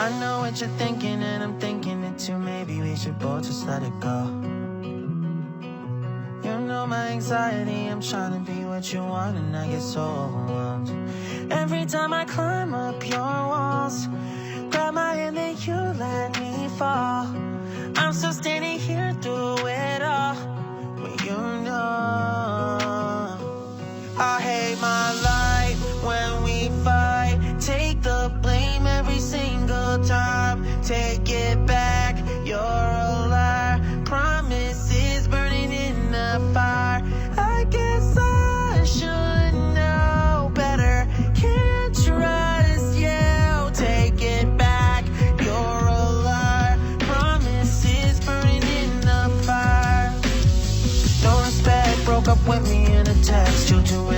I know what you're thinking and I'm thinking it too. Maybe we should both just let it go. You know my anxiety, I'm trying to be what you want and I get so overwhelmed. Every time I climb up your walls, grab my hand and you let me fall. I'm still standing here through it all, but you know I hate my life when we fight. Take the blame every single time. Take it back, you're a liar. Promises burning in the fire. I guess I should know better. Can't trust you. Take it back, you're a liar. Promises burning in the fire. No respect, broke up with me in a text. You too